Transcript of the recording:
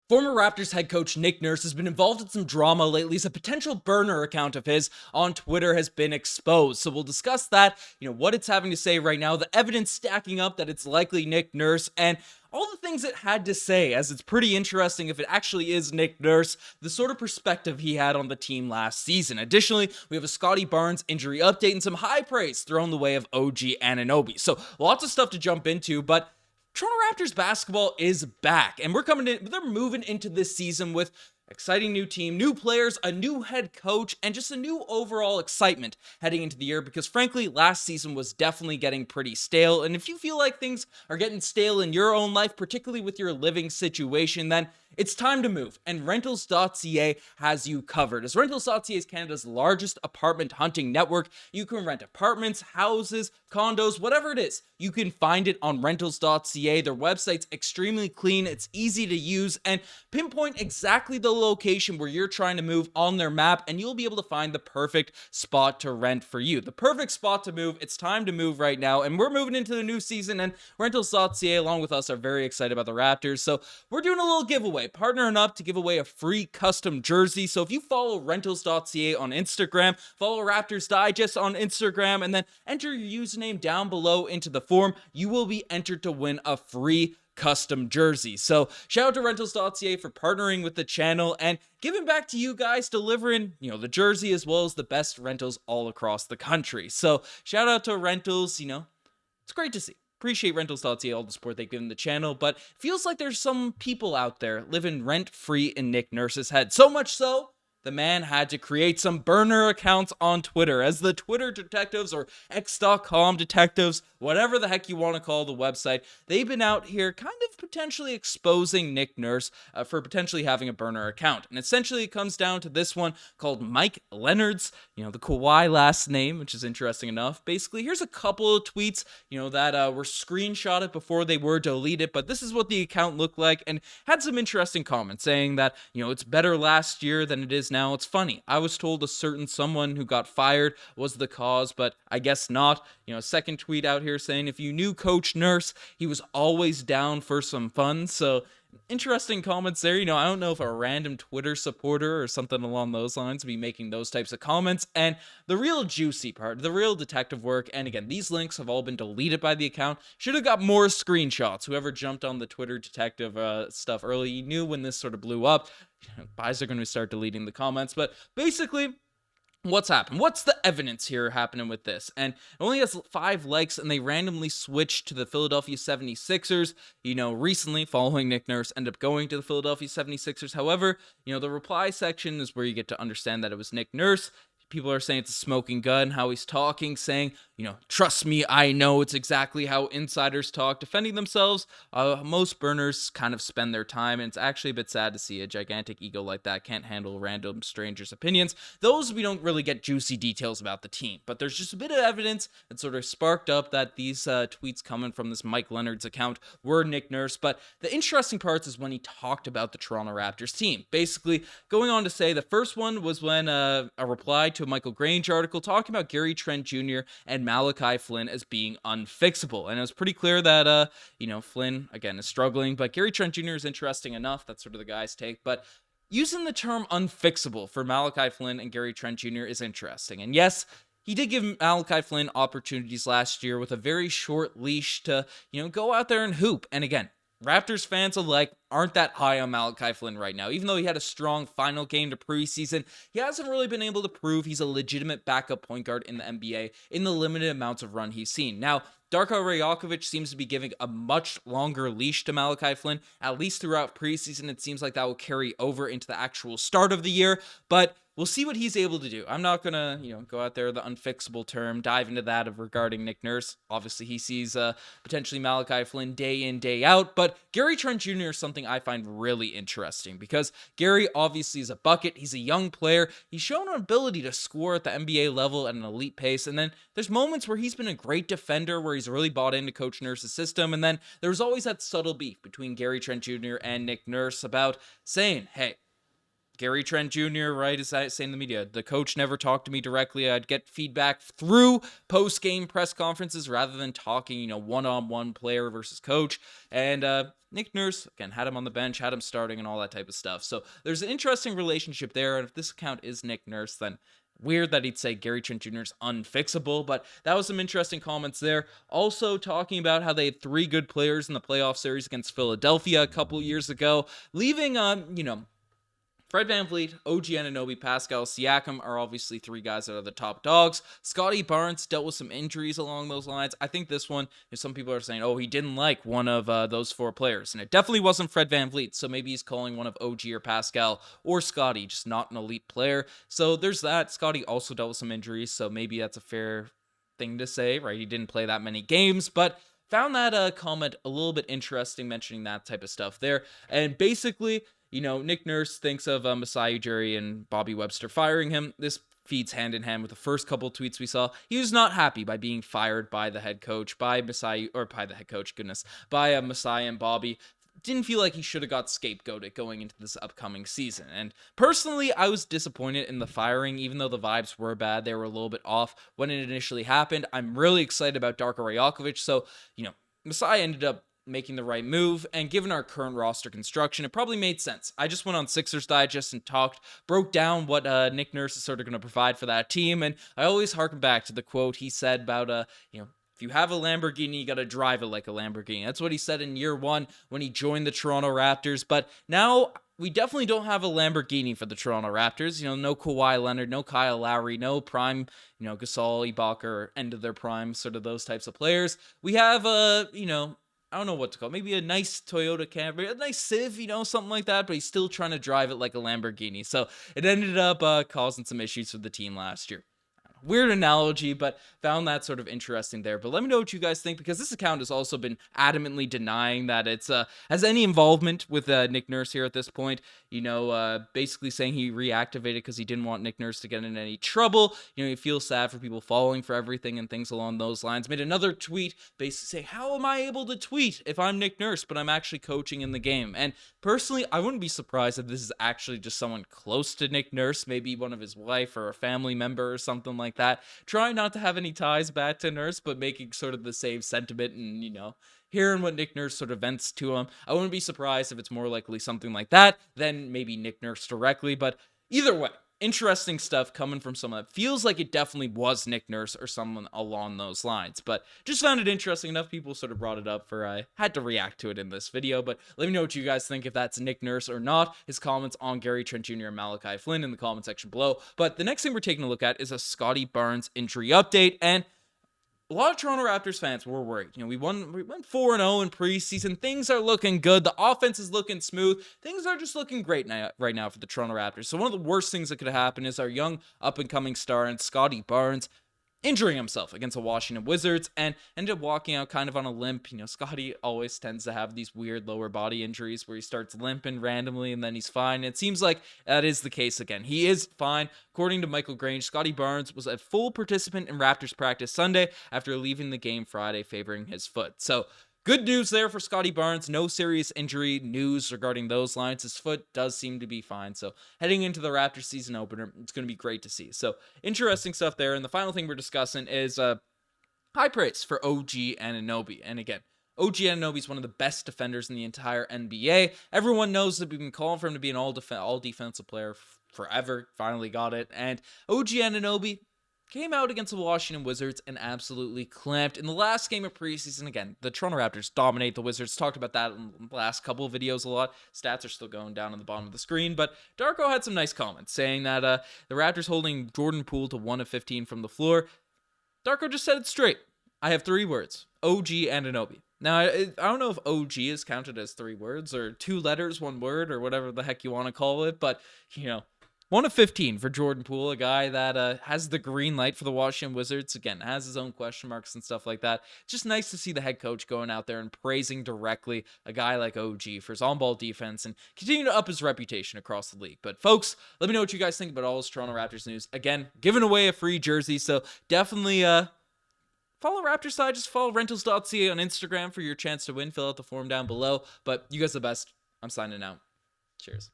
Former Raptors head coach Nick Nurse has been involved in some drama lately as a potential burner account of his on Twitter has been exposed. So we'll discuss that, what it's having to say right now, the evidence stacking up that it's likely Nick Nurse, and all the things it had to say, as it's pretty interesting if it actually is Nick Nurse, the sort of perspective he had on the team last season. Additionally, we have a Scottie Barnes injury update and some high praise thrown the way of OG Anunoby. So lots of stuff to jump into, but Toronto Raptors basketball is back, and they're moving into this season with exciting new team, new players, a new head coach, and just a new overall excitement heading into the year because frankly, last season was definitely getting pretty stale. And if you feel like things are getting stale in your own life, particularly with your living situation, then it's time to move, and Rentals.ca has you covered. As Rentals.ca is Canada's largest apartment hunting network, you can rent apartments, houses, condos, whatever it is. You can find it on Rentals.ca. Their website's extremely clean, it's easy to use, and pinpoint exactly the location where you're trying to move on their map, and you'll be able to find the perfect spot to rent for you. The perfect spot to move. It's time to move right now, and we're moving into the new season, and Rentals.ca, along with us, are very excited about the Raptors, so we're doing a little giveaway, partnering up to give away a free custom jersey. So if you follow Rentals.ca on Instagram, follow Raptors Digest on Instagram, and then enter your username down below into the form, you will be entered to win a free custom jersey. So shout out to Rentals.ca for partnering with the channel and giving back to you guys, delivering, the jersey as well as the best rentals all across the country. So shout out to Rentals, it's great to see. Appreciate Rentals.ca, all the support they've given the channel, but feels like there's some people out there living rent-free in Nick Nurse's head. So much so, the man had to create some burner accounts on Twitter, as the Twitter detectives, or X.com detectives, whatever the heck you want to call the website, they've been out here kind of potentially exposing Nick Nurse for potentially having a burner account. And essentially it comes down to this one called Mike Leonard's, the Kawhi last name, which is interesting enough. Basically, here's a couple of tweets, that were screenshotted before they were deleted, but this is what the account looked like, and had some interesting comments saying that, it's better last year than it is now. It's funny. I was told a certain someone who got fired was the cause, but I guess not. Second tweet out here saying if you knew Coach Nurse, he was always down for some fun. So interesting comments there. I don't know if a random Twitter supporter or something along those lines would be making those types of comments. And the real juicy part, the real detective work, and again, these links have all been deleted by the account. Should have got more screenshots. Whoever jumped on the Twitter detective stuff early, you knew when this sort of blew up, guys are going to start deleting the comments. But basically, what's happened? What's the evidence here happening with this? And it only has 5 likes, and they randomly switched to the Philadelphia 76ers, recently following Nick Nurse ended up going to the Philadelphia 76ers. However, the reply section is where you get to understand that it was Nick Nurse. People are saying it's a smoking gun, how he's talking, saying, trust me, I know it's exactly how insiders talk, defending themselves. Most burners kind of spend their time, and it's actually a bit sad to see a gigantic ego like that can't handle random strangers' opinions. Those we don't really get juicy details about the team, but there's just a bit of evidence that sort of sparked up that these tweets coming from this Mike Leonard's account were Nick Nurse. But the interesting parts is when he talked about the Toronto Raptors team. Basically, going on to say the first one was when a reply to a Michael Grange article talking about Gary Trent Jr. and Malachi Flynn as being unfixable. And it was pretty clear that, Flynn, again, is struggling, but Gary Trent Jr. is interesting enough. That's sort of the guy's take. But using the term unfixable for Malachi Flynn and Gary Trent Jr. is interesting. And yes, he did give Malachi Flynn opportunities last year with a very short leash to, go out there and hoop. And again, Raptors fans alike aren't that high on Malachi Flynn right now. Even though he had a strong final game to preseason, he hasn't really been able to prove he's a legitimate backup point guard in the NBA in the limited amounts of run he's seen. Now, Darko Rajakovic seems to be giving a much longer leash to Malachi Flynn, at least throughout preseason. It seems like that will carry over into the actual start of the year, but we'll see what he's able to do. I'm not going to, go out there, the unfixable term, dive into that regarding Nick Nurse. Obviously, he sees potentially Malachi Flynn day in, day out, but Gary Trent Jr. is something I find really interesting because Gary obviously is a bucket. He's a young player. He's shown an ability to score at the NBA level at an elite pace, and then there's moments where he's been a great defender, where he's really bought into Coach Nurse's system, and then there's always that subtle beef between Gary Trent Jr. and Nick Nurse about saying, hey, Gary Trent Jr., right, is saying in the media, the coach never talked to me directly. I'd get feedback through post-game press conferences rather than talking, one-on-one player versus coach. And Nick Nurse, again, had him on the bench, had him starting and all that type of stuff. So there's an interesting relationship there. And if this account is Nick Nurse, then weird that he'd say Gary Trent Jr. is unfixable, but that was some interesting comments there. Also talking about how they had 3 good players in the playoff series against Philadelphia a couple years ago, leaving Fred VanVleet, OG Anunoby, Pascal Siakam are obviously 3 guys that are the top dogs. Scottie Barnes dealt with some injuries along those lines. I think this one, some people are saying, he didn't like one of those 4 players. And it definitely wasn't Fred VanVleet. So maybe he's calling one of OG or Pascal or Scottie, just not an elite player. So there's that. Scottie also dealt with some injuries. So maybe that's a fair thing to say, right? He didn't play that many games, but found that comment a little bit interesting, mentioning that type of stuff there. And basically, Nick Nurse thinks of Masai Ujiri and Bobby Webster firing him. This feeds hand in hand with the first couple tweets we saw. He was not happy by being fired by the head coach, by Masai and Bobby. Didn't feel like he should have got scapegoated going into this upcoming season. And personally, I was disappointed in the firing, even though the vibes were bad. They were a little bit off when it initially happened. I'm really excited about Darko Rajakovic. So, Masai ended up making the right move, and given our current roster construction, it probably made sense. I just went on Sixers Digest and broke down what Nick Nurse is sort of going to provide for that team, and I always harken back to the quote he said about, if you have a Lamborghini, you got to drive it like a Lamborghini. That's what he said in year 1 when he joined the Toronto Raptors, but now we definitely don't have a Lamborghini for the Toronto Raptors. No Kawhi Leonard, no Kyle Lowry, no prime, Gasol, Ibaka, end of their prime, sort of those types of players. We have I don't know what to call it. Maybe a nice Toyota Camry, a nice Civ, something like that, but he's still trying to drive it like a Lamborghini. So it ended up causing some issues for the team last year. Weird analogy, but found that sort of interesting there. But let me know what you guys think, because this account has also been adamantly denying that it's has any involvement with Nick Nurse here at this point. Basically saying he reactivated because he didn't want Nick Nurse to get in any trouble. He feels sad for people falling for everything and things along those lines. Made another tweet basically saying, how am I able to tweet if I'm Nick Nurse, but I'm actually coaching in the game? And personally, I wouldn't be surprised if this is actually just someone close to Nick Nurse, maybe one of his wife or a family member or something like that, trying not to have any ties back to Nurse, but making sort of the same sentiment and, hearing what Nick Nurse sort of vents to him. I wouldn't be surprised if it's more likely something like that than maybe Nick Nurse directly, but either way, interesting stuff coming from someone that feels like it definitely was Nick Nurse or someone along those lines. But just found it interesting enough. People sort of brought it up for I had to react to it in this video. But let me know what you guys think, if that's Nick Nurse or not. His comments on Gary Trent Jr. and Malachi Flynn in the comment section below. But the next thing we're taking a look at is a Scottie Barnes injury update. And a lot of Toronto Raptors fans were worried. We went 4-0 in preseason. Things are looking good. The offense is looking smooth. Things are just looking great right now for the Toronto Raptors. So one of the worst things that could happen is our young up-and-coming star and Scottie Barnes injuring himself against the Washington Wizards and ended up walking out kind of on a limp. Scottie always tends to have these weird lower body injuries where he starts limping randomly and then he's fine. It seems like that is the case again. He is fine. According to Michael Grange, Scottie Barnes was a full participant in Raptors practice Sunday after leaving the game Friday, favoring his foot. So good news there for Scottie Barnes. No serious injury news regarding those lines. His foot does seem to be fine. So heading into the Raptors season opener, it's going to be great to see. So interesting stuff there. And the final thing we're discussing is high praise for OG Anunoby. And again, OG Anunoby is one of the best defenders in the entire NBA. Everyone knows that we've been calling for him to be an all defensive player forever. Finally got it. And OG Anunoby came out against the Washington Wizards and absolutely clamped. In the last game of preseason, again, the Toronto Raptors dominate the Wizards. Talked about that in the last couple of videos a lot. Stats are still going down on the bottom of the screen, but Darko had some nice comments saying that the Raptors holding Jordan Poole to 1 of 15 from the floor. Darko just said it straight. I have 3 words. OG Anunoby. Now, I don't know if OG is counted as 3 words or 2 letters, 1 word, or whatever the heck you want to call it, but, 1 of 15 for Jordan Poole, a guy that has the green light for the Washington Wizards. Again, has his own question marks and stuff like that. Just nice to see the head coach going out there and praising directly a guy like OG for his on-ball defense and continue to up his reputation across the league. But folks, let me know what you guys think about all this Toronto Raptors news. Again, giving away a free jersey, so definitely follow Raptors Side. Just follow rentals.ca on Instagram for your chance to win. Fill out the form down below. But you guys are the best. I'm signing out. Cheers.